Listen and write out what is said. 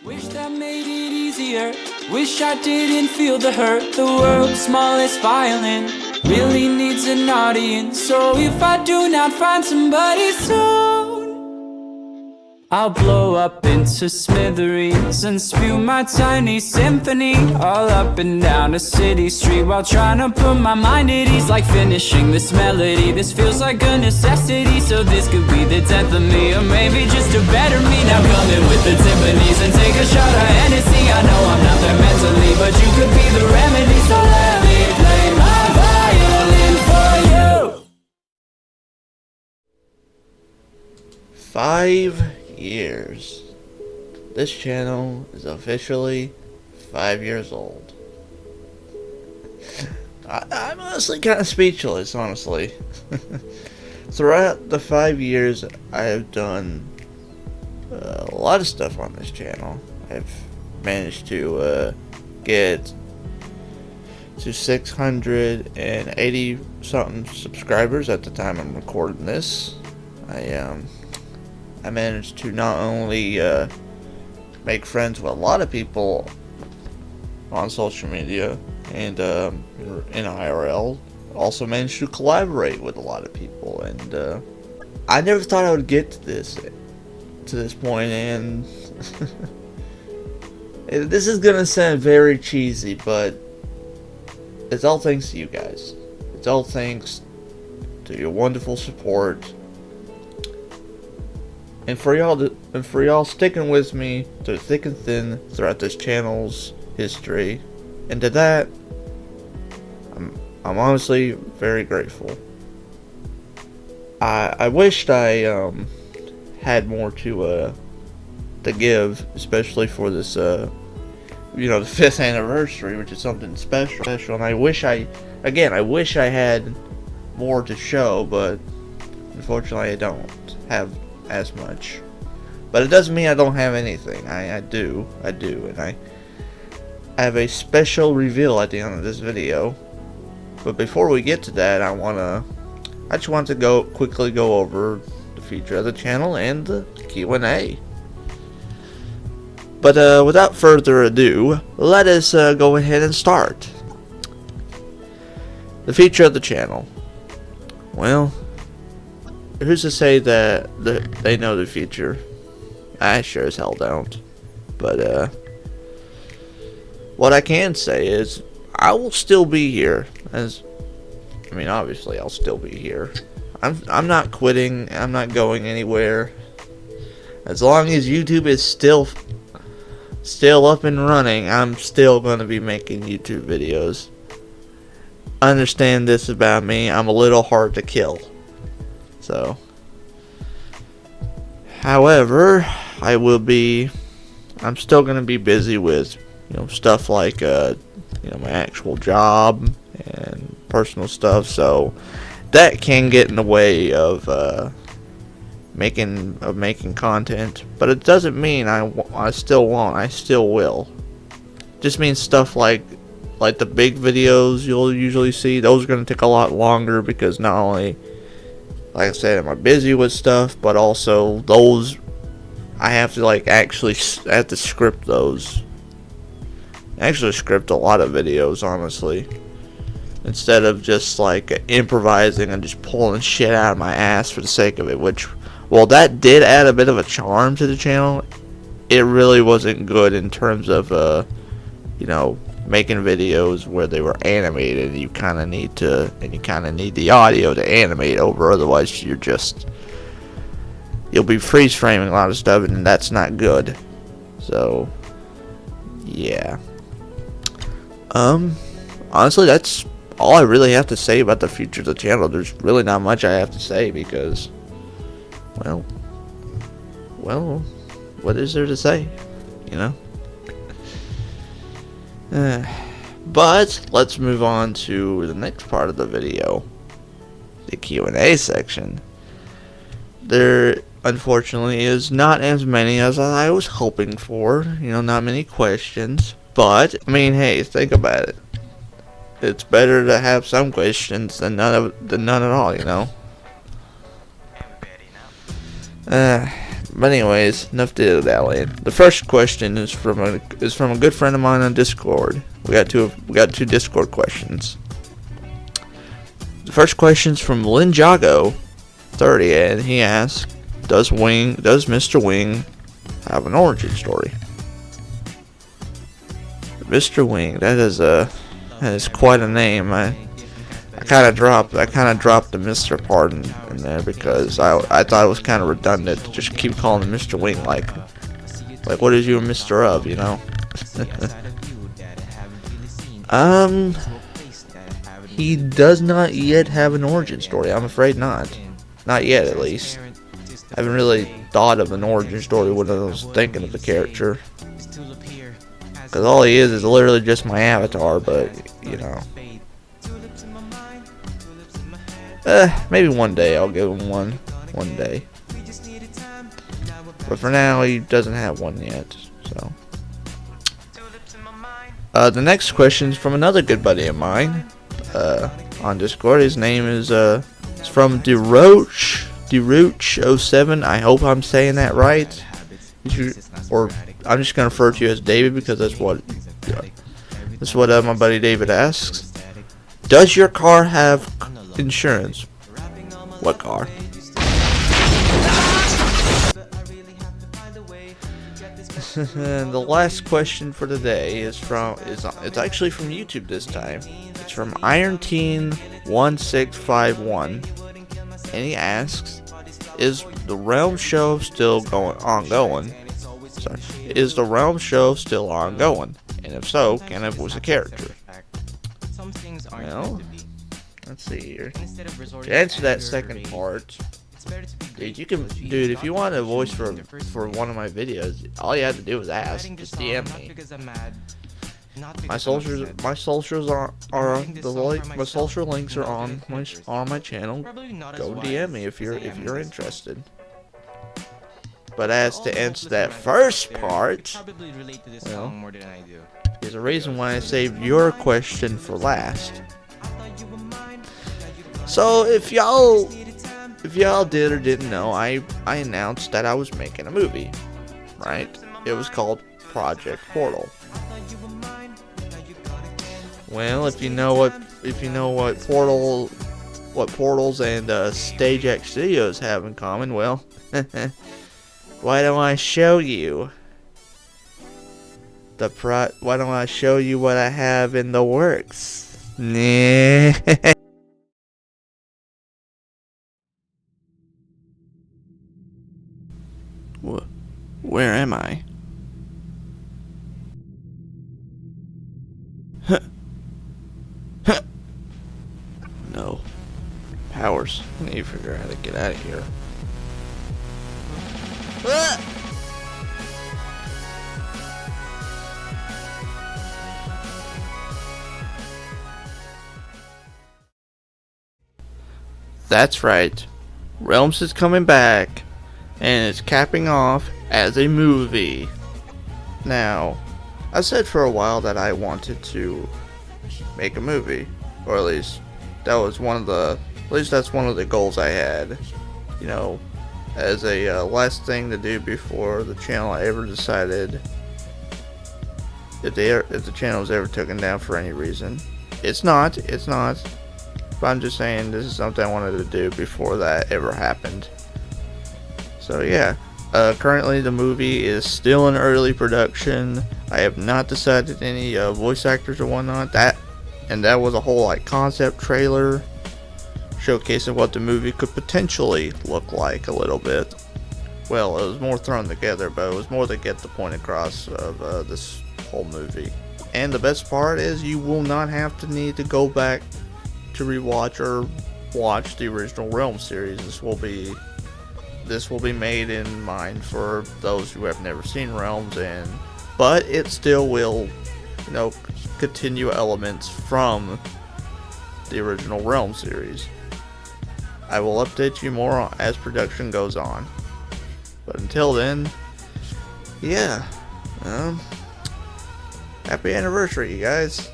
Wish that made it easier. Wish I didn't feel the hurt. The world's smallest violin really needs an audience. So if I do not find somebody soon, I'll blow up into smithereens and spew my tiny symphony all up and down a city street while trying to put my mind at ease. Like finishing this melody, this feels like a necessity. So this could be the death of me, or maybe just a better me. Now come in with the timpanis and take a shot of Hennessy. I know I'm not there mentally, but you could be the remedy. So let me play my violin for you. 5 years. This channel is officially 5 years old. I'm honestly kind of speechless, honestly. Throughout the 5 years, I have done a lot of stuff on this channel. I've managed to get to 680 something subscribers at the time I'm recording this. I managed to not only make friends with a lot of people on social media and in IRL, also managed to collaborate with a lot of people, and I never thought I would get to this point, and this is gonna sound very cheesy, but it's all thanks to you guys. It's all thanks to your wonderful support. And for y'all sticking with me through thick and thin throughout this channel's history, and to that, I'm honestly very grateful. I wished I had more to give, especially for this the 5th anniversary, which is something special. And I wish I had more to show, but unfortunately I don't have as much. But it doesn't mean I don't have anything. I do, and I have a special reveal at the end of this video. But before we get to that, I just want to quickly go over the future of the channel and the Q&A. But without further ado, let us go ahead and start. The future of the channel. Well, who's to say that they know the future? I sure as hell don't. But what I can say is I will still be here. Obviously I'll still be here. I'm not quitting. I'm not going anywhere. As long as YouTube is still up and running, I'm still going to be making YouTube videos. Understand this about me, I'm a little hard to kill. So, however, I'm still going to be busy with, stuff like, my actual job and personal stuff. So, that can get in the way of, making content. But it doesn't mean I still won't. I still will. Just means stuff like the big videos you'll usually see. Those are going to take a lot longer because not only, like I said, am I busy with stuff, but also those I have to I have to script those. I actually script a lot of videos, honestly, instead of just improvising and just pulling shit out of my ass for the sake of it. Which, well, that did add a bit of a charm to the channel. It really wasn't good in terms of making videos where they were animated. You kind of need the audio to animate over, otherwise you'll be freeze framing a lot of stuff, and that's not good. So yeah, honestly, that's all I really have to say about the future of the channel. There's really not much I have to say because, well, what is there to say, But let's move on to the next part of the video, the Q&A section. There, unfortunately, is not as many as I was hoping for. Not many questions. But, hey, think about it. It's better to have some questions than none at all, But anyways, enough dilly-dallying. The first question is from a good friend of mine on Discord. We got two Discord questions. The first question's from Linjago 30, and he asks, Does Mr. Wing have an origin story? Mr. Wing, that is quite a name. I kind of dropped the Mr. part in there because I thought it was kind of redundant to just keep calling him Mr. Wing, like what is you a Mr. of, you know? He does not yet have an origin story. I'm afraid not. Not yet, at least. I haven't really thought of an origin story when I was thinking of the character. Because all he is literally just my avatar, but, you know. Maybe one day I'll give him one day. But for now, he doesn't have one yet, so. The next question's from another good buddy of mine, on Discord. His name is, it's from Deroach07. I hope I'm saying that right. Or I'm just gonna refer to you as David because that's what my buddy David asks. Does your car have insurance? What car? And the last question for today it's actually from YouTube this time. It's from IronTeen1651, and he asks, "Is the Realm show still ongoing? Sorry, is the Realm show still ongoing? And if so, can I voice a character?" Well, let's see here. To answer that second part, dude, if you want a voice for one of my videos, all you have to do is ask. Just DM me. My social links are on my channel. Go DM me if you're interested. But as to answer that first part, well, there's a reason why I saved your question for last. So if y'all did or didn't know, I announced that I was making a movie, right? It was called Project Portal. Well, if you know what Portals and Stage X Studios have in common, well, why don't I show you why don't I show you what I have in the works? Nah. Where am I? No. Powers. I need to figure out how to get out of here. That's right. Realms is coming back, and it's capping off as a movie. Now, I said for a while that I wanted to make a movie, or at least that's one of the goals I had, you know, as a last thing to do before the channel ever decided if the channel was ever taken down for any reason. It's not, but I'm just saying this is something I wanted to do before that ever happened. So yeah, currently the movie is still in early production. I have not decided any voice actors or whatnot. That was a whole concept trailer showcasing what the movie could potentially look like a little bit. Well, it was more thrown together, but it was more to get the point across of this whole movie. And the best part is you will not have to need to go back to rewatch or watch the original Realm series. This will be made in mind for those who have never seen Realms, but it still will, you know, continue elements from the original Realm series. I will update you more as production goes on. But until then, yeah, happy anniversary, you guys.